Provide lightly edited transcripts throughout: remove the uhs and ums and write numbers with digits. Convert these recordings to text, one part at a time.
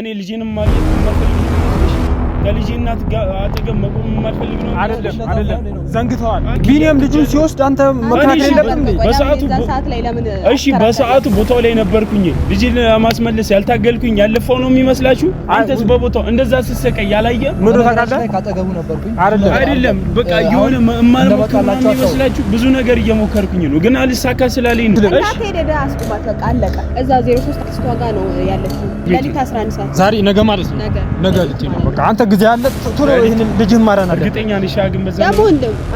እኔ ልጄንም ማግኘት የማልፈልግ ከልጄናት ጋር አጠገብ መቆም የማልፈልግ ነው። አይደለም ዘንግተዋል። ቢኒያም ልጁን ሲወስድ አንተ መከራከር የለብህም እንዴ? ሰዓት ላይ ለምን? እሺ በሰዓቱ ቦታው ላይ ነበርኩኝ። ልጄን ለማስመለስ ያልታገልኩኝ ያለፈው ነው የሚመስላችሁ? አንተስ በቦታው እንደዛ ስትሰቀይ ያላየ ምን ታውቃለህ? ካጠገቡ ነበርኩኝ። አይደለም በቃ የሆነ የማልሞክር ነው የሚመስላችሁ? ብዙ ነገር እየሞከርኩኝ ነው ግን አልሳካ ስላለኝ ነው። እሺ ሄደህ አስቁማት በቃ አለቀ። እዛ 03 አክስቷ ጋር ነው ያለችው። ሌሊት 11 ሰዓት ዛሬ ነገ ማለት ነው። ነገ ልትሄድ ነው። በቃ አንተ ጊዜ አለ ቶሎ ይሄን ልጅህን ማራና እርግጠኛ ነሽ? ግን በዛ ደግሞ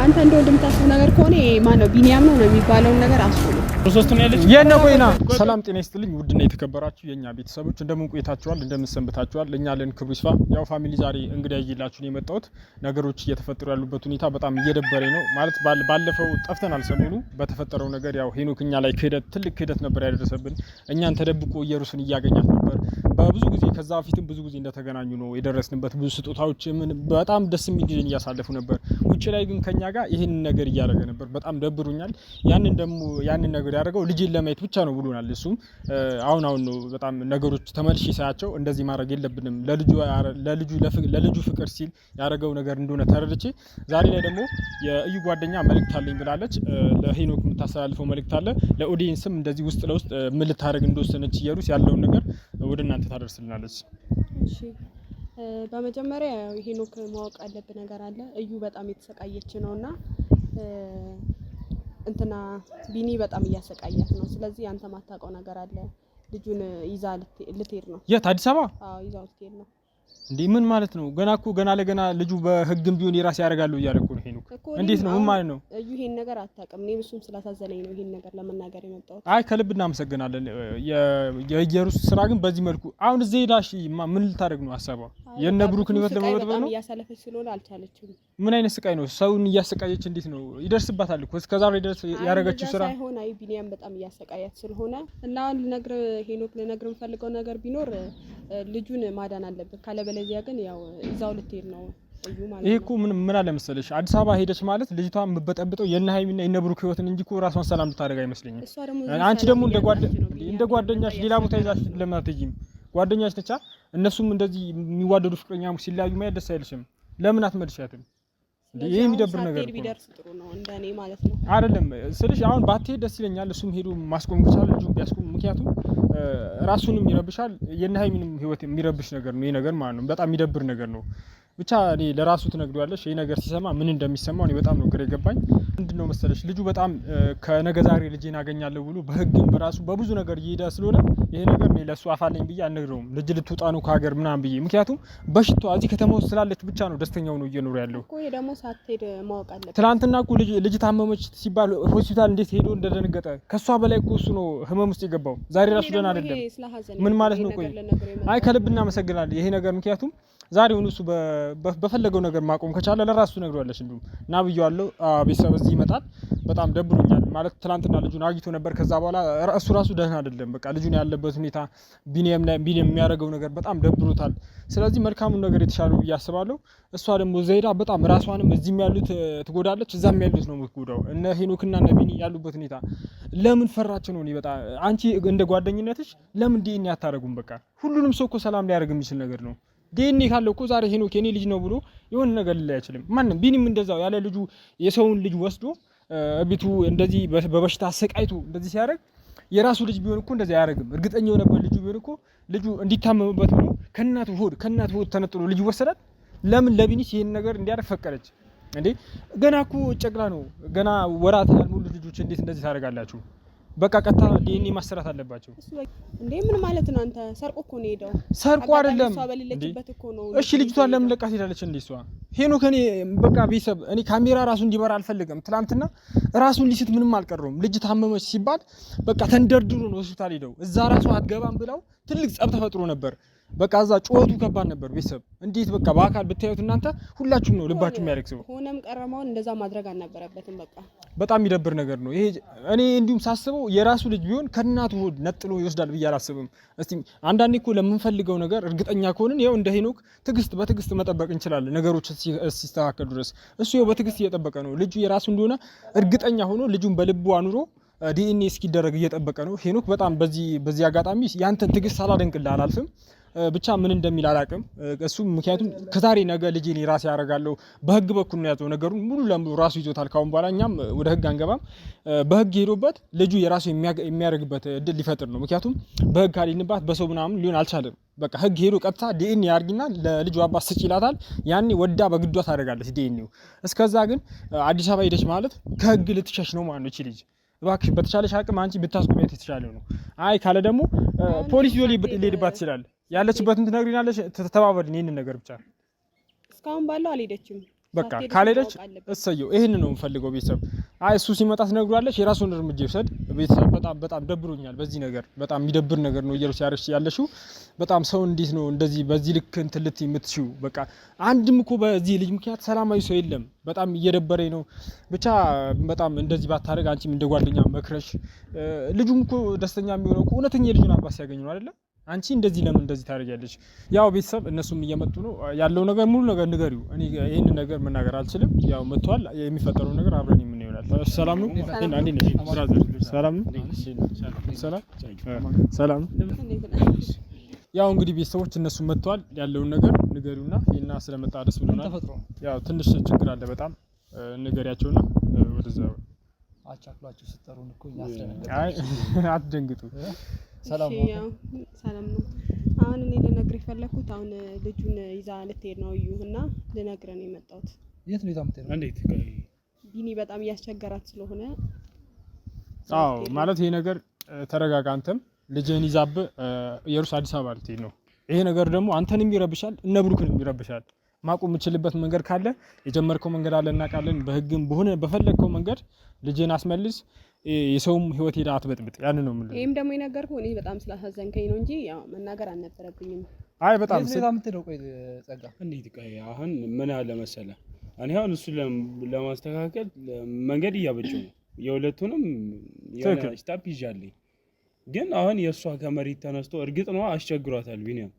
አንተ እንደው እንደምታስብ ነገር ከሆነ ማን ነው ቢኒያም ነው የሚባለውን ነገር አስቁም። ሶስት ነው ያለች የነ ቆይና ሰላም ጤና ይስጥልኝ። ውድና የተከበራችሁ የኛ ቤተሰቦች እንደምን ቆይታችኋል? እንደምን ሰንብታችኋል? ለኛ ለን ክብሩ ይስፋ። ያው ፋሚሊ ዛሬ እንግዳ ይዤላችሁ ነው የመጣሁት። ነገሮች እየተፈጠሩ ያሉበት ሁኔታ በጣም እየደበረኝ ነው ማለት ባለፈው ጠፍተናል። ሰሞኑ በተፈጠረው ነገር ያው ሄኖክ እኛ ላይ ትልቅ ክህደት ነበር ያደረሰብን። እኛን ተደብቆ ኢየሩስን እያገኛት ነበር በብዙ ጊዜ። ከዛ በፊትም ብዙ ጊዜ እንደተገናኙ ነው የደረስንበት። ብዙ ስጦታዎች ምን በጣም ደስ የሚል ጊዜን እያሳለፉ ነበር። ውጭ ላይ ግን ከኛ ጋር ይሄን ነገር እያደረገ ነበር። በጣም ደብሩኛል። ያንን ነገር ያደረገው ልጅን ለማየት ብቻ ነው ብሎናል። እሱም አሁን ነው በጣም ነገሮች ተመልሼ ሳያቸው እንደዚህ ማድረግ የለብንም ለልጁ ፍቅር ሲል ያደረገው ነገር እንደሆነ ተረድቼ ዛሬ ላይ ደግሞ የእዩ ጓደኛ መልእክት አለኝ ብላለች። ለሄኖክ የምታስተላልፈው መልእክት አለ። ለኦዲየንስም እንደዚህ ውስጥ ለውስጥ ምን ልታደርግ እንደወሰነች ኢየሩስ ያለውን ነገር ወደ እናንተ ታደርስልናለች። እሺ በመጀመሪያ ሄኖክ ማወቅ አለበት ነገር አለ። እዩ በጣም የተሰቃየች ነውና እንትና ቢኒ በጣም እያሰቃያት ነው። ስለዚህ አንተ ማታውቀው ነገር አለ። ልጁን ይዛ ልትሄድ ነው። የት? አዲስ አበባ? አዎ ይዛው ልትሄድ ነው። እንዴ ምን ማለት ነው? ገና ለገና ልጁ በህግም ቢሆን የራስ ያደርጋሉ እያለኩ ነው ሄኖክ። እንዴት ነው? ምን ማለት ነው? እዩ ይሄን ነገር አታውቅም። እኔም እሱም ስላሳዘነኝ ነው ይሄን ነገር ለመናገር የመጣሁት። አይ ከልብ እናመሰግናለን። የኢየሩስ ስራ ግን በዚህ መልኩ አሁን እዚህ ሄዳሽ ምን ልታደርግ ነው ሀሳቧ? የነ ብሩክን ህይወት ለመበጥበጥ ነው? እያሳለፈች ስለሆነ አልቻለችም። ምን አይነት ስቃይ ነው? ሰውን እያሰቃየች እንዴት ነው? ይደርስባታል እኮ እስከዛሬ ድረስ ያደረገችው ስራ ሳይሆን አይ ቢኒያም በጣም እያሰቃያት ስለሆነ እና ሄኖክ ልነግር የምፈልገው ነገር ቢኖር ልጁን ማዳን አለበት። ካለበለዚያ ግን ያው እዛው ልትሄድ ነው እዩ ማለት ነው። ይሄ እኮ ምን አለ መሰለሽ አዲስ አበባ ሄደች ማለት ልጅቷን የምትበጠብጠው የነ ሃይሚና የነ ብሩክ ህይወትን እንጂ እኮ ራሷን ሰላም ልታደርግ አይመስለኝም። አንቺ ደግሞ እንደ ጓደኛሽ ሌላ ቦታ ይዛሽ ለምን አትሄጂም? ጓደኛሽ ነቻ። እነሱም እንደዚህ የሚዋደዱ ፍቅረኛሞች ሲለያዩ ማየት ደስ አይልሽም? ለምን አትመልሻትም? ይሄ የሚደብር ነገር ነው። ቢደርስ ጥሩ ነው እንደኔ ማለት ነው። አይደለም ስልሽ አሁን ባትሄድ ደስ ይለኛል። እሱም ሄዶ ማስቆም ከቻለ ልጁ ቢያስቆም፣ ምክንያቱም ራሱንም ይረብሻል የነ ሃይሚንም ህይወት የሚረብሽ ነገር ነው። ይሄ ነገር ማለት ነው በጣም የሚደብር ነገር ነው። ብቻ እኔ ለራሱ ትነግሪዋለሽ። ይሄ ነገር ሲሰማ ምን እንደሚሰማው እኔ በጣም ነው ግራ የገባኝ። ምንድነው መሰለሽ ልጁ በጣም ከነገ ዛሬ ልጄን አገኛለሁ ብሎ በህግም በራሱ በብዙ ነገር እየሄደ ስለሆነ ይሄ ነገር እኔ ለሱ አፋለኝ ብዬ አልነግረውም። ልጅ ልትወጣ ነው ከሀገር ምናምን ብዬ፣ ምክንያቱም በሽታዋ እዚህ ከተማ ውስጥ ስላለች ብቻ ነው ደስተኛው ነው እየኖረ ያለው እኮ። ይሄ ደግሞ ሳትሄድ ማወቅ አለበት። ትናንትና እኮ ልጅ ታመመች ሲባል ሆስፒታል እንዴት ሄዶ እንደደነገጠ ከሷ በላይ እኮ እሱ ነው ህመም ውስጥ የገባው። ዛሬ ራሱ ደህና አይደለም። ምን ማለት ነው? ቆይ አይ ከልብ እናመሰግናለን ይሄ ነገር ምክንያቱም ዛሬውን እሱ በፈለገው ነገር ማቆም ከቻለ ለራሱ ነግሯለሽ። እንዱም ና ብየዋለሁ። ቤተሰብ እዚህ ይመጣል። በጣም ደብሮኛል ማለት ትናንትና ልጁን አግኝቶ ነበር። ከዛ በኋላ እሱ ራሱ ደህና አይደለም። በቃ ልጁን ያለበት ሁኔታ ቢኒያም የሚያደርገው ነገር በጣም ደብሮታል። ስለዚህ መልካሙን ነገር የተሻለው ብዬ አስባለሁ። እሷ ደግሞ ዘይዳ በጣም ራሷንም እዚህም ያሉት ትጎዳለች፣ እዛም ያሉት ነው የምትጎዳው። እነ ሄኖክና እነ ቢኒ ያሉበት ሁኔታ ለምን ፈራች ነው? እኔ በጣም አንቺ እንደ ጓደኝነትሽ ለምን ዲኤንኤ አታደርጉም? በቃ ሁሉንም ሰው እኮ ሰላም ሊያደርግ የሚችል ነገር ነው። ዲኤንኤ ካለው እኮ ዛሬ ሄኖክ የኔ ልጅ ነው ብሎ የሆነ ነገር ሊላይ አይችልም ማንም። ቢኒም እንደዛው ያለ ልጁ የሰውን ልጅ ወስዶ እቤቱ እንደዚህ በበሽታ አሰቃይቶ እንደዚህ ሲያደርግ የራሱ ልጅ ቢሆን እኮ እንደዚህ አያደርግም። እርግጠኛ የሆነበት ልጁ ቢሆን እኮ ልጁ እንዲታመምበት ብሎ ከእናቱ ሆድ ተነጥሎ ልጅ ወሰዳል። ለምን ለቢኒስ ይሄን ነገር እንዲያደርግ ፈቀደች እንዴ? ገና እኮ ጨቅላ ነው። ገና ወራት ያልሞሉ ልጆች እንዴት እንደዚህ ታደርጋላችሁ? በቃ ቀጣ ዲኤንኤ ማሰራት አለባቸው እንዴ። ምን ማለት ነው? አንተ ሰርቆ እኮ ነው ሄደው። ሰርቆ አይደለም እሺ። ልጅቷን ለምን ለቃት ሄዳለች እንዴ? እሷ ሄኖክ እኔ በቃ ቤተሰብ እኔ ካሜራ ራሱ እንዲበራ አልፈልግም። ትናንትና ራሱን ሊስት ምንም አልቀረውም። ልጅ ታመመች ሲባል በቃ ተንደርድሮ ነው ሆስፒታል ሄደው። እዛ ራሱ አትገባም ብለው ትልቅ ጸብ ተፈጥሮ ነበር። በቃ እዛ ጩኸቱ ከባድ ነበር። ቤተሰብ እንዴት በቃ በአካል ብታዩት እናንተ ሁላችሁም ነው ልባችሁ የሚያለቅሰው። ሆነም ቀረማውን እንደዛ ማድረግ አልነበረበትም። በቃ በጣም የሚደብር ነገር ነው ይሄ። እኔ እንዲሁም ሳስበው የራሱ ልጅ ቢሆን ከእናቱ ሆድ ነጥሎ ይወስዳል ብዬ አላስብም። እስቲ አንዳንዴ እኮ ለምንፈልገው ነገር እርግጠኛ ከሆንን ያው እንደ ሄኖክ በትዕግስት መጠበቅ እንችላለን ነገሮች ሲስተካከሉ ድረስ። እሱ ያው በትዕግስት እየጠበቀ ነው። ልጁ የራሱ እንደሆነ እርግጠኛ ሆኖ ልጁን በልቡ አኑሮ ዲኤንኤ እስኪደረግ እየጠበቀ ነው ሄኖክ። በጣም በዚህ አጋጣሚ ያንተን ትዕግስት ሳላደንቅልህ አላልፍም። ብቻ ምን እንደሚል አላቅም እሱ ምክንያቱም ከዛሬ ነገ ልጄን ራሴ ያረጋለሁ በህግ በኩል ነው ያዘው ነገሩን ሙሉ ለሙሉ ራሱ ይዞታል ካሁን በኋላ እኛም ወደ ህግ አንገባም በህግ ሄዶበት ልጁ የራሱ የሚያረግበት እድል ሊፈጥር ነው ምክንያቱም በህግ ካልይንባት በሰው ምናምን ሊሆን አልቻለም በቃ ህግ ሄዶ ቀጥታ ዲኤንኤ ያርግና ለልጁ አባት ስጭ ይላታል ያኔ ወዳ በግዷ ታደርጋለች ዲኤንኤው እስከዛ ግን አዲስ አበባ ሄደች ማለት ከህግ ልትሸሽ ነው ማለት ነው እቺ ልጅ እባክሽ በተቻለሽ አቅም አንቺ ብታስቆሚያት የተሻለ ነው አይ ካለ ደግሞ ፖሊስ ሊሄድባት ይችላል ያለችበትን ትነግሪናለሽ ተተባበልን ይሄንን ነገር ብቻ እስካሁን ባለው አልሄደችም በቃ ካልሄደች እሰየው ይሄንን ነው የምፈልገው ቤተሰብ አይ እሱ ሲመጣ ትነግሯለሽ የራሱን እርምጃ ይወስድ ቤተሰብ በጣም ደብሮኛል በዚህ ነገር በጣም የሚደብር ነገር ነው እየሩስ ያለሽው በጣም ሰው እንዴት ነው እንደዚህ በዚህ ልክ እንትልት የምትሽው በቃ አንድም እኮ በዚህ ልጅ ምክንያት ሰላማዊ ሰው የለም በጣም እየደበረኝ ነው ብቻ በጣም እንደዚህ ባታረግ አንቺም እንደ ጓደኛ መክረሽ ልጁም እኮ ደስተኛ የሚሆነው እኮ እውነተኛ ልጁን አባስ ያገኙ ነው አይደል አንቺ እንደዚህ ለምን እንደዚህ ታረጋለሽ ያው ቤተሰብ እነሱም እየመጡ ነው ያለው ነገር ሙሉ ነገር ንገሪው እኔ ይሄን ነገር መናገር አልችልም ያው መጥቷል የሚፈጠረው ነገር አብረን ምን ይሆናል ሰላም ነው አንዴ ነሽ ብራዘር ሰላም ነው ሰላም ያው እንግዲህ ቤተሰቦች እነሱ መጥቷል ያለውን ነገር ንገሪውና እና ስለመጣ ደስ ብሎናል ያው ትንሽ ችግር አለ በጣም ንገሪያቸውና ወደዛው አቻክሏችሁ ስትጠሩን እኮ ያስደነግጣል አይ አትደንግጡ ሰላም ነው አሁን እኔ ልነግርህ ፈለኩት አሁን ልጁን ይዛ ልትሄድ ነው እዩና ልነግረን የመጣሁት የት ነው የታምተው እንዴት ቢኒ በጣም ያስቸገራት ስለሆነ አዎ ማለት ይሄ ነገር ተረጋጋ አንተም ልጅህን ይዛብ ኢየሩስ አዲስ አበባ ልትሄድ ነው ይሄ ነገር ደግሞ አንተንም ይረብሻል እነ ብሩክንም ይረብሻል ማቆም የምችልበት መንገድ ካለ የጀመርከው መንገድ አለ እናቃለን በህግም በሆነ በፈለከው መንገድ ልጅህን አስመልስ የሰውም ህይወት ሄዳ አትበጥብጥ ያን ነው ማለት ይሄም ደግሞ ይነገርኩ እኔ በጣም ስላሳዘንከኝ ነው እንጂ ያው መናገር አልነበረብኝም አይ በጣም ስለታምተው ቆይ ጸጋ እንዴት ቆይ አሁን ምን አለ መሰለ እኔ አሁን እሱ ለማስተካከል መንገድ እያበጀው ነው የሁለቱንም የሆነ ስታፕ ይዣለኝ ግን አሁን የሷ ከመሬት ተነስቶ እርግጥ ነው አስቸግሯታል ቢኒያም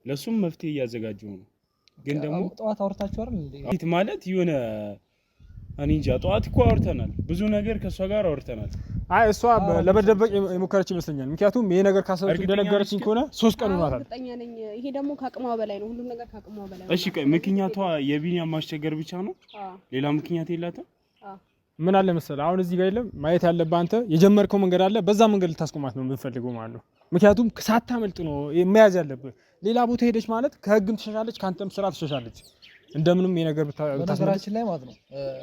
ለሱም መፍትሄ እያዘጋጀው ነው ግን ደግሞ ጧት አውርታችሁ አይደል እንዴ ማለት የሆነ እኔ እንጃ ጧት እኮ አውርተናል ብዙ ነገር ከሷ ጋር አውርተናል አይ እሷ ለመደበቅ የሞከረች ይመስለኛል ምክንያቱም ይሄ ነገር ካሰብኩ እንደነገረችኝ ከሆነ 3 ቀን ሆኗታል እርግጠኛ ነኝ ይሄ ደግሞ ካቅሟ በላይ ነው ሁሉ ነገር ካቅሟ በላይ ነው እሺ ቆይ ምክንያቷ የቢኒያም ማስቸገር ብቻ ነው ሌላ ምክንያት የላትም ምን አለ መሰለ አሁን እዚህ ጋር የለም ማየት ያለብህ አንተ የጀመርከው መንገድ አለ በዛ መንገድ ልታስቆማት ነው የምትፈልገው ማለት ነው ምክንያቱም ሳታመልጥ ነው መያዝ ያለብህ ሌላ ቦታ ሄደች ማለት ከህግም ትሸሻለች ካንተም ስራ ትሸሻለች እንደምንም የነገር በነገራችን ላይ ማለት ነው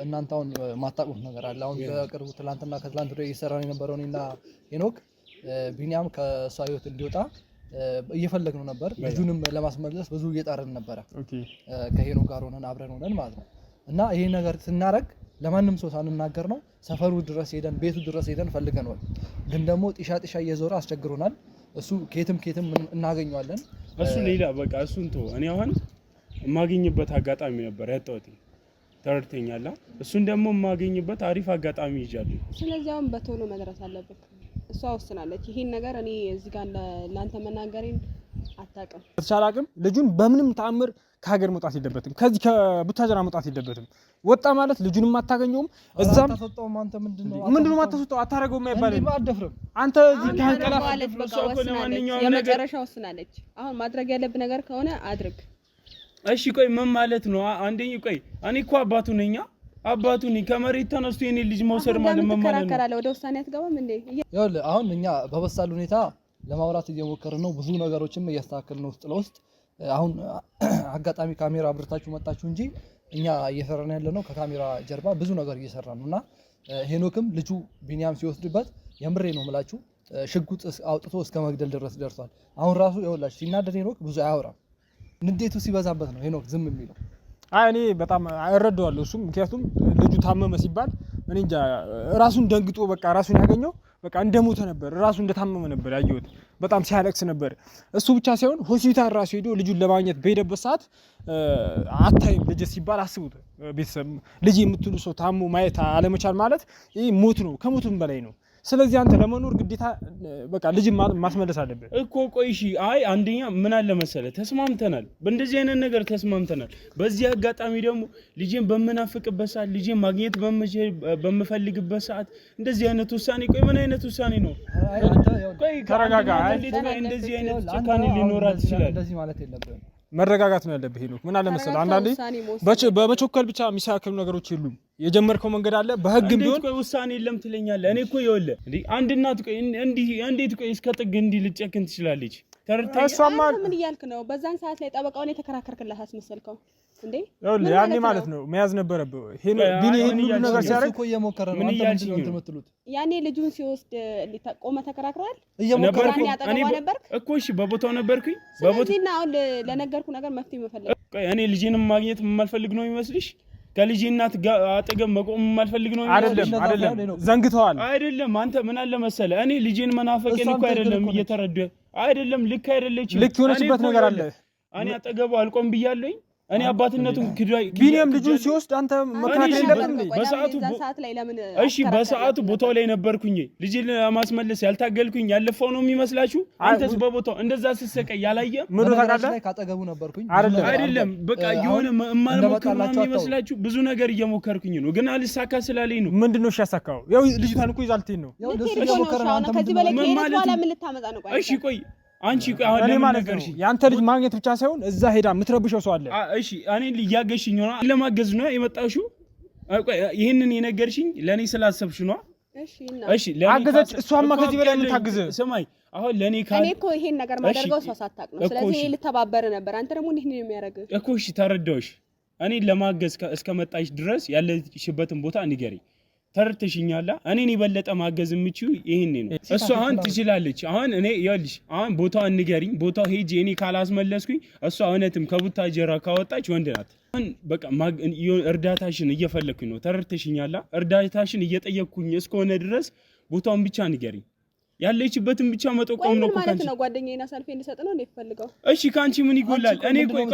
እናንተ አሁን ማጣቁት ነገር አለ አሁን በቅርቡ ትላንትና ከትላንት ወዲያ እየሰራን የነበረው እኔና ሄኖክ ቢኒያም ከሷ ህይወት እንዲወጣ እየፈለግነው ነበር ልጁንም ለማስመለስ ብዙ እየጣረን ነበር ከሄኖክ ጋር ሆነን አብረን ሆነን ማለት ነው እና ይሄ ነገር ስናረግ ለማንም ሰው ሳንናገር ነው ሰፈሩ ድረስ ሄደን ቤቱ ድረስ ሄደን ፈልገናል ግን ደግሞ ጢሻ እየዞረ አስቸግሮናል እሱ ኬትም እናገኘዋለን እሱ ሌላ በቃ እሱን ተው እኔ አሁን ማግኝበት አጋጣሚ ነበር ያጣሁት ተርተኛላ እሱን ደግሞ ማግኝበት አሪፍ አጋጣሚ ይዣለሁ ስለዚህ አሁን በቶሎ መድረስ አለበት እሷ ወስናለች ይሄን ነገር እኔ እዚህ ጋር ላንተ መናገሬን አታውቅም ተቻላቅም ልጁን በምንም ተአምር ከሀገር መውጣት የለበትም ከዚህ ከቡታጀራ መውጣት የለበትም ወጣ ማለት ልጁንም አታገኘውም እዛም ተሰጠው አንተ ምንድነው ማተሰጠው አታረገውም አይባልም አደፍረም አንተ እዚህ ካንቀላፍ የመጨረሻ ወስናለች አሁን ማድረግ ያለብህ ነገር ከሆነ አድርግ እሺ ቆይ ምን ማለት ነው አንደኛ ቆይ እኔ እኮ አባቱ ነኝ አባቱ ነኝ ከመሬት ተነስቶ የኔ ልጅ መውሰድ ማለት ምን ማለት ነው ወደ ውሳኔ አትገባም እንዴ ይኸውልህ አሁን እኛ በበሳል ሁኔታ ለማውራት እየሞከርን ነው ብዙ ነገሮችን እያስተካከልን ነው ውስጥ ለውስጥ አሁን አጋጣሚ ካሜራ አብርታችሁ መጣችሁ እንጂ እኛ እየሰራን ያለነው ከካሜራ ጀርባ ብዙ ነገር እየሰራን ነውና ሄኖክም ልጁ ቢኒያም ሲወስድበት የምሬ ነው የምላችሁ ሽጉጥ አውጥቶ እስከ መግደል ድረስ ደርሷል አሁን ራሱ ይኸውላችሁ ሲናደድ ሄኖክ ብዙ አያወራም ንዴቱ ሲበዛበት ነው ሄኖክ ዝም የሚለው አይ እኔ በጣም አይረዳዋለሁ እሱ ምክንያቱም ልጁ ታመመ ሲባል እኔ እንጃ ራሱን ደንግጦ በቃ ራሱን ያገኘው በቃ እንደሞተ ነበር ራሱ እንደታመመ ነበር ያየሁት በጣም ሲያለቅስ ነበር እሱ ብቻ ሳይሆን ሆስፒታል ራሱ ሄዶ ልጁን ለማግኘት በሄደበት ሰዓት አታይም ልጅ ሲባል አስቡት ቤተሰብ ልጅ የምትሉ ሰው ታሞ ማየት አለመቻል ማለት ይሄ ሞት ነው ከሞቱም በላይ ነው ስለዚህ አንተ ለመኖር ግዴታ በቃ ልጅ ማስመለስ አለብህ እኮ። ቆይ እሺ፣ አይ አንደኛ ምን አለ መሰለህ ተስማምተናል፣ በእንደዚህ አይነት ነገር ተስማምተናል። በዚህ አጋጣሚ ደግሞ ልጄን በመናፍቅበት ሰዓት፣ ልጄን ማግኘት በመፈልግበት ሰዓት እንደዚህ አይነት ውሳኔ፣ ቆይ ምን አይነት ውሳኔ ነው? ቆይ ተረጋጋ። እንደዚህ አይነት ጭካኔ ሊኖራት ይችላል። እንደዚህ ማለት የለብህም። መረጋጋት ነው ያለብህ ሄኖክ። ምን አለ መሰለህ አንዳንዴ በመቾከል ብቻ የሚሳካሉ ነገሮች የሉም። የጀመርከው መንገድ አለ በህግም ቢሆን ቆይ ውሳኔ የለም ትለኛለህ። እኔ እኮ ይኸውልህ እንዴ አንድ እናት ቆይ እንዴት ቆይ እስከ ጥግ እንዲህ ልጨክን ትችላለች? እሷማ ምን እያልክ ነው? በዛን ሰዓት ላይ ጠበቃውን የተከራከርክላት አስመሰልከው እንዴ? ይኸውልህ ያኔ ማለት ነው መያዝ ነበረብህ። ቢኒ ይሄን ሁሉ ነገር ሲያደርግ እኮ እየሞከረ ነው። አንተ ምንድን ነው የምትሉት? ያኔ ልጁን ሲወስድ ቆመ ተከራክሯል። እየሞከረ ነበር እኮ። እሺ በቦታው ነበርኩኝ። ስለዚህና አሁን ለነገርኩ ነገር መፍትሄ መፈለግ። ቆይ እኔ ልጄንም ማግኘት የማልፈልግ ነው የሚመስልሽ? ከልጄ እናት ጋር አጠገብ መቆም የማልፈልግ ነው አይደለም? ዘንግተዋል። አይደለም አንተ ምን አለ መሰለህ እኔ ልጄን መናፈቄን እኮ አይደለም እየተረዳህ አይደለም። ልክ አይደለችም። ልክ የሆነችበት ነገር አለ። እኔ አጠገቡ አልቆም ብያለሁኝ። እኔ አባትነቱን ቢኒያም ልጁን ሲወስድ አንተ መከራከር የለብህም እንዴ? በሰዓቱ ቦታው ላይ ነበርኩኝ። ልጅን ለማስመለስ ያልታገልኩኝ ያለፈው ነው የሚመስላችሁ? አንተስ በቦታው እንደዛ ስትሰቀይ ያላየ ምን ታውቃለህ? ካጠገቡ ነበርኩኝ። አይደለም በቃ የሆነ የማልሞክር ነው የሚመስላችሁ? ብዙ ነገር እየሞከርኩኝ ነው፣ ግን አልሳካ ስላለኝ ነው። ምንድነው እሺ ያሳካው? ያው ልጅቷን እኮ ይዛል ትሄድ ነው። እሺ ቆይ አንቺ አሁን ለምን ነገርሽ? ያንተ ልጅ ማግኘት ብቻ ሳይሆን እዛ ሄዳ የምትረብሸው ሰው አለ። እሺ እኔ ልያገሽኝ ነው ለማገዝ ነው የመጣሽው? ይሄንን የነገርሽኝ ለኔ ስላሰብሽ ነው? እሺ አገዘች። እሷማ ከዚህ በላይ ምን ታግዝ? ስማይ አሁን ለኔ እኔ እኮ ይሄን ነገር ማደርገው ሰው ሳታውቅ ነው። ስለዚህ ልተባበር ነበር። አንተ ደግሞ እንዴት ነው የሚያደርገው እኮ? እሺ ተረዳሁሽ። እኔ ለማገዝ እስከመጣሽ ድረስ ያለሽበትን ቦታ ንገሪ። ተርተሽኛላ እኔን የበለጠ ማገዝ የምችው ይሄኔ ነው። እሷ አሁን ትችላለች። አሁን እኔ ይኸውልሽ አሁን ቦታውን ንገሪኝ። ቦታው ሄጄ እኔ ካላስመለስኩኝ እሷ እውነትም ከቡታጀራ ካወጣች ወንድ ናት። አሁን በቃ እርዳታሽን እየፈለኩኝ ነው። ተርተሽኛላ እርዳታሽን እየጠየቅኩኝ እስከሆነ ድረስ ቦታውን ብቻ ንገሪኝ። ያለችበትን ብቻ መጠቆም ነው። ማለት ነው ጓደኛዬን አሳልፌ እንድሰጥ ነው እንደፈልገው። እሺ ካንቺ ምን ይጎላል? እኔ ቆይ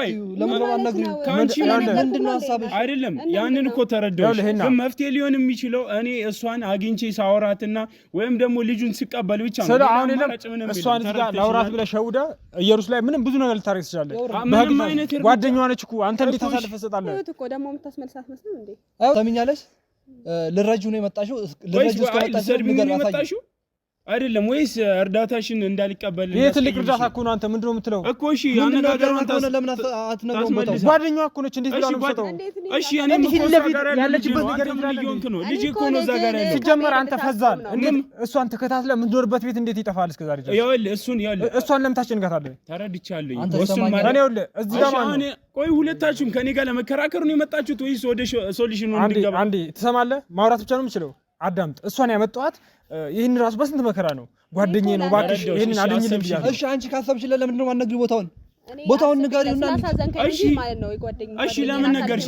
ካንቺ ምንድነው ሐሳብሽ? አይደለም ያንን እኮ ተረዳሁሽ። ግን መፍትሄ ሊሆን የሚችለው እኔ እሷን አግኝቼ ሳወራትና ወይም ደግሞ ልጁን ስቀበል ብቻ ነው። ስለ አሁን የለም እሷን እዚህ ጋር ላውራት ብለህ ሸውዳ ኢየሩስ ላይ ምንም ብዙ ነገር ልታረግ ትችላለህ። ምንም አይነት ጓደኛዋ ነች እኮ አንተ እንዴት አሳልፈህ ትሰጣለህ? እኮ ደግሞ የምታስመልሳት መስሎኝ እንዴ? ሰምኛለሽ? ልረጁ ነው የመጣሽው። ልረጁ እስከመጣሽ አይደለም ወይስ እርዳታሽን እንዳልቀበል? ይሄ ትልቅ እርዳታ እኮ ነው። አንተ ምንድነው የምትለው እኮ? እሺ አነጋገሩን ለምን አትነግረውም? ጓደኛዋ እኮ ነች። እንዴት ብላ ነው የምትሰጠው? እሺ እኔም እኮ ያለችበት ነገር ነው። ልጅ እኮ ነው እዛ ጋር ያለው። ሲጀመር አንተ ፈዛል። እንዴት እሷን ተከታትለህ የምትኖርበት ቤት እንዴት ይጠፋል? እስከዛሬ ድረስ ይኸውልህ እሷን ለምን ታስጨንቃታለህ? ተረድቻለሁ። እሱም ማለት ነው። ይኸውልህ እዚህ ጋር ማለት ነው። ቆይ ሁለታችሁም ከኔ ጋር ለመከራከር ነው የመጣችሁት ወይስ ወደ ሶሉሽኑ እንድገባ? አንዴ ትሰማለህ? ማውራት ብቻ ነው የምችለው። አዳምጥ። እሷን ያመጣኋት ይህን ራሱ በስንት መከራ ነው። ጓደኛዬ ነው እባክሽ ይሄንን አድኝልኝ ብያለሁ። እሺ አንቺ ካሰብሽለት ለምንድን ነው የማትነግሪው? ቦታውን ንገሪውና እሺ ማለት ነው የጓደኛዬ። እሺ ለምን ነገርሽ?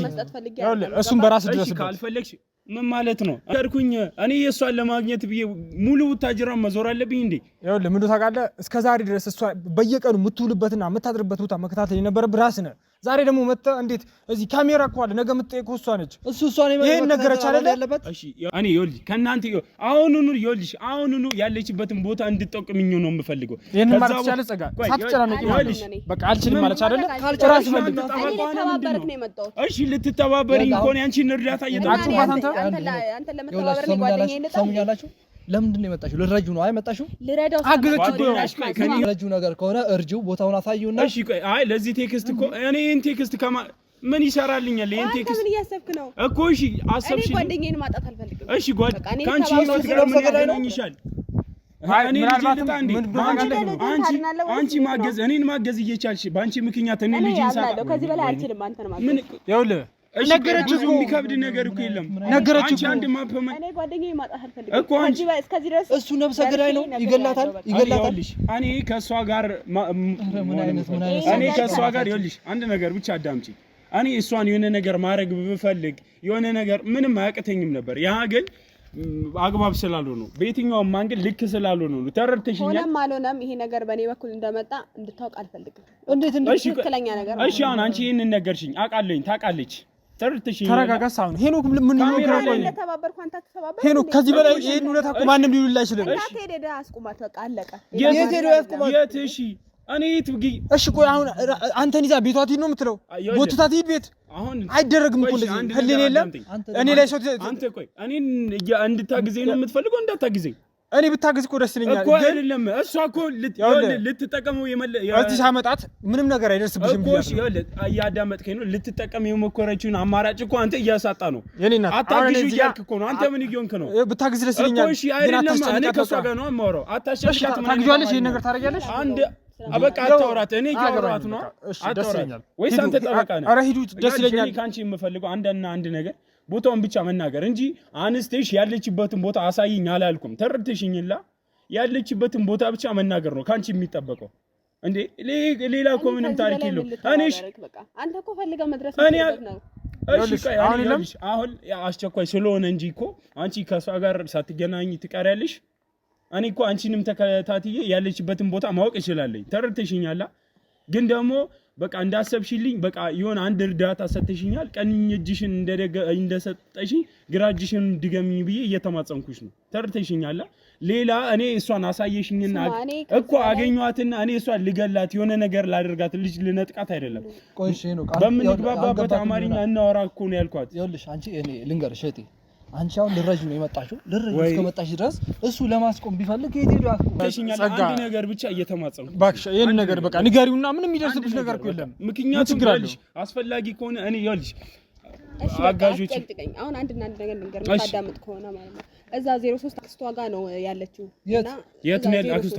እሱም በራስ ድረስ ካልፈለግሽ ምን ማለት ነው? አርኩኝ እኔ የሷን ለማግኘት ብዬ ሙሉ ቡታጅራ መዞር አለብኝ እንዴ? ይኸውልህ ምን ታውቃለህ? እስከ ዛሬ ድረስ እሷ በየቀኑ የምትውልበትና የምታድርበት ቦታ መከታተል የነበረብህ ራስህ ነህ። ዛሬ ደግሞ መጥተህ እንዴት እዚህ ካሜራ እኮ አለ። ነገ የምትጠይቀው እሷ ነች። እሷን ይሄን ነገረች አይደለ? እሺ እኔ ይኸውልሽ ከእናንተ አሁኑኑ ይኸውልሽ አሁኑኑ ያለችበትን ቦታ እንድትጠቁምኝ ነው የምፈልገው። ይሄን ማለት ይቻላል። ጸጋ ሳትጨናነቂ ይኸውልሽ በቃ አልችልም ማለት አይደለ? ራስ ፈልግ። እሺ ልትተባበሪኝ ከሆነ ያንቺን እርዳታ እየጠበቅኩባት አንተ ለመተባበር ነው ጓደኛዬ ነጣ። ሰሙኛላችሁ? ለምንድን ነው የመጣሽው? ልረጁ ነው አይመጣሽው? ልረዳው ልረጁ ነገር ከሆነ እርጂው ቦታውን አሳዩና። እሺ ቆይ አይ ለዚህ ቴክስት እኮ እኔ ይሄን ቴክስት ምን ይሰራልኛል? ይሄን ቴክስት ምን እያሰብክ ነው እኮ? እሺ አሰብሽ። እኔ ጓደኛዬን ማጣት አልፈልግም። እሺ ካንቺ ህይወት ጋር ምን ያገናኝሻል? እኔ ልጅ ልጣ እንዴ? አንቺ ማገዝ እኔን ማገዝ እየቻልሽ በአንቺ ምክንያት እኔ ልጅን ሳጣ ከዚህ በላይ አልችልም። አንተን ማለት ምን ይኸውልህ ነገረችው እኮ የሚከብድ ነገር እኮ የለም። ነገረችው አንቺ አንድ ማፈመን እኔ ጓደኛዬን ማጣት አልፈልግም እኮ አንቺ እስከዚህ ድረስ እሱ ነብሰ ገዳይ ነው። ይገላታል። እኔ ከሷ ጋር እኔ ከሷ ጋር ይኸውልሽ አንድ ነገር ብቻ አዳምጪ። እኔ እሷን የሆነ ነገር ማድረግ ብፈልግ የሆነ ነገር ምንም አያቅተኝም ነበር። ያ ግን አግባብ ስላልሆነ ነው። በየትኛውም ማንገድ ልክ ስላልሆነ ነው። ተረድተሽኛል? ሆነም አልሆነም ይሄ ነገር በእኔ በኩል እንደመጣ እንድታውቅ አልፈልግም። እንዴት ትክክለኛ ነገር እሺ አሁን አንቺ ይሄንን ነገርሽኝ አውቃለኝ ታውቃለች ተረጋጋ። ሳውን ሄኖክ ምን ሄኖክ ከዚህ በላይ ይሄን ሁኔታ እኮ ማንም ሊሉላ አይችልም። እሺ ቆይ አሁን አንተን ይዛ ቤቷ ትሄድ ነው የምትለው? ቦታታ ትሄድ ቤት አይደረግም እኮ እንደዚህ ህሊና የለም። እኔ ላይ ሰው አንተ ቆይ እኔን እንድታግዘኝ ነው የምትፈልገው? እንዳታግዘኝ እኔ ብታግዝ እኮ ደስ ይለኛል። እኮ አይደለም እሷ እኮ ልትጠቀመው እዚህ ሳመጣት ምንም ነገር አይደርስብሽም እኮ። እሺ እያዳመጥከኝ ነው። ልትጠቀም የሞከረችውን አማራጭ እኮ አንተ እያሳጣ ነው። አታግዥ እያልክ እኮ ነው። አንተ ምን እየሆንክ ነው? ብታግዝ ደስ ይለኛል። እሺ አይደለም እኔ ከእሷ ጋር ነው የማወራው። አታሸንቃት። ታግዣለሽ፣ ይሄን ነገር ታደርጊያለሽ። አንድ በቃ አታወራት። እኔ እያወራሁት ነው። አታወራት ወይስ አንተ ጠበቃ ነህ? ኧረ ሂዱ፣ ደስ ይለኛል። ካንቺ የምፈልገው አንድ ነገር ቦታውን ብቻ መናገር እንጂ አንስተሽ ያለችበትን ቦታ አሳይኝ አላልኩም። ተረድተሽኝላ? ያለችበትን ቦታ ብቻ መናገር ነው ካንቺ የሚጠበቀው። እንዴ ሌላ እኮ ምንም ታሪክ የለውም። እኔሽ አንተ እኮ ፈልገህ መድረስ ነው። እሺ አሁን አስቸኳይ ስለሆነ እንጂ እኮ አንቺ ከሷ ጋር ሳትገናኝ ትቀሪያለሽ። እኔ እኮ አንቺንም ተከታትዬ ያለችበትን ቦታ ማወቅ እችላለሁ። ተረድተሽኛላ? ግን ደግሞ በቃ እንዳሰብሽልኝ በቃ የሆነ አንድ እርዳታ ሰጥተሽኛል። ቀኝ እጅሽን እንደሰጠሽኝ ግራ እጅሽን ድገሚኝ ብዬ እየተማጸንኩሽ ነው። ተረድተሽኛል? ሌላ እኔ እሷን አሳየሽኝና እኮ አገኘኋትና እኔ እሷን ልገላት የሆነ ነገር ላደርጋት ልጅ ልነጥቃት አይደለም። ቆይሽ ነው በምንግባባበት አማርኛ እናወራ እኮ ነው ያልኳት። ይኸውልሽ አንቺ እኔ ልንገርሽ እህቴ፣ አንቺ አሁን ልረጅ ነው የመጣሽው። ልረጅ እስከመጣሽ ድረስ እሱ ለማስቆም ቢፈልግ የት ሄዶ ያስቆምሽኛል? አንድ ነገር ብቻ እየተማጸንኩ እባክሽ ይሄን ነገር በቃ ንገሪውና ምንም የሚደርስብሽ ነገር እኮ የለም። ምክንያቱም ይኸውልሽ አስፈላጊ ከሆነ እኔ ይኸውልሽ አጋዦች አሁን አንድ ነገር ልንገርሽ፣ ታዳምጥ ከሆነ ማለት ነው እዛ 03 አክስቷ ጋር ነው ያለችው። የት ነው ያለችው?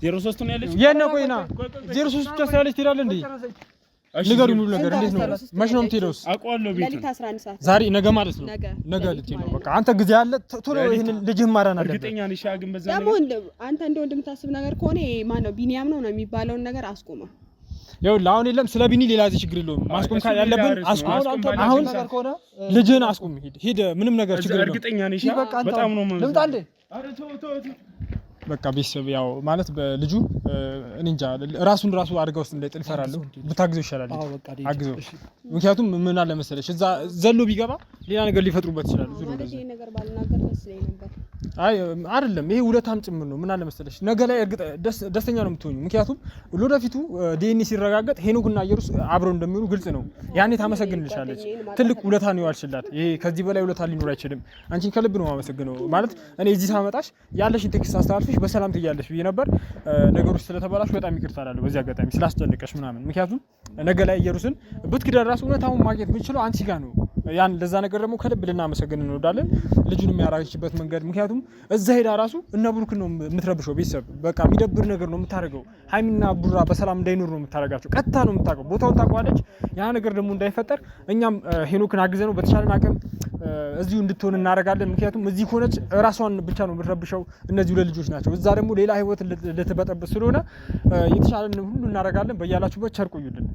03 ነው ያለችው። የት ነው? ቆይና 03 ብቻ ሳይለች ትሄዳለህ እንዴ? ንገሩ ሙሉ ነገር እንዴት ነው? መች ነው የምትሄደውስ? አውቀዋለሁ ቤት ለሊት 11 ሰዓት ዛሬ ነገ ማለት ነው። ነገ ልትሄድ ነው። በቃ አንተ ጊዜ አለ ቶሎ ይሄን ልጅህ ማዳን አለበት። እርግጠኛ ነሽ? ግን በዛ ደግሞ አንተ እንደ ወንድም ታስብ ነገር ከሆነ ማን ነው ቢኒያም ነው የሚባለውን ነገር አስቆመው። ይኸውልህ አሁን የለም ስለ ቢኒ ሌላ ችግር የለውም። ማስቆም ያለብን አሁን ነገር ከሆነ ልጅህን አስቆም። ሂድ ምንም ነገር ችግር የለውም። እርግጠኛ ነሽ? በጣም ነው ማለት ልምጣ እንዴ? አረ ተው በቃ ቤተሰብ ያው ማለት በልጁ እኔ እንጃ ራሱን አድርጋ ውስጥ እንዳይጥል እፈራለሁ። ብታግዘው ይሻላል። አግዘው። ምክንያቱም ምን አለ መሰለሽ እዛ ዘሎ ቢገባ ሌላ ነገር ሊፈጥሩበት ይችላሉ። ማለት ይሄ ነገር ባልናገር ደስ ይለኝ ነበር። አይ አይደለም ይሄ ውለታም ጭምር ነው። ምን አለ መሰለሽ ነገ ላይ እርግጥ ደስተኛ ነው የምትሆኚው። ምክንያቱም ለወደፊቱ ዲኤንኤ ሲረጋገጥ ሄኖክና ኢየሩስ አብረው እንደሚሆኑ ግልጽ ነው። ያኔ ታመሰግንልሻለች። ትልቅ ውለታ ነው ያልሽላት። ይሄ ከዚህ በላይ ውለታ ሊኖር አይችልም። አንቺን ከልብ ነው ማመሰግነው። ማለት እኔ እዚህ ሳመጣሽ ያለሽን ቴክስት አስተላልፈሽ በሰላም ትያለሽ ብዬ ነበር። ነገሮች ስለተበላሹ በጣም ይቅርታ አላለሁ በዚህ አጋጣሚ ስላስጨነቀሽ ምናምን። ምክንያቱም ነገ ላይ ኢየሩስን ብትክደር ራሱ እውነታውን ማግኘት ብንችለው አንቺ ጋር ነው። ያን ለዛ ነገር ደግሞ ከልብ ልናመሰግን እንወዳለን። ልጁን የሚያራግችበት መንገድ ምክንያቱም እዛ ሄዳ ራሱ እነ ብሩክ ነው የምትረብሸው። ቤተሰብ በቃ የሚደብር ነገር ነው የምታደርገው። ሃይሚና ቡራ በሰላም እንዳይኖር ነው የምታደርጋቸው። ቀጥታ ነው የምታውቀው፣ ቦታውን ታውቀዋለች። ያ ነገር ደግሞ እንዳይፈጠር እኛም ሄኖክን አግዘነው በተቻለን አቅም እዚሁ እንድትሆን እናደርጋለን። ምክንያቱም እዚህ ከሆነች ራሷን ብቻ ነው የምትረብሸው። እነዚህ ሁለት ልጆች ናቸው። እዛ ደግሞ ሌላ ህይወት ልትበጠብጥ ስለሆነ የተሻለን ሁሉ እናደርጋለን። በያላችሁበት ቸር ቆዩልን።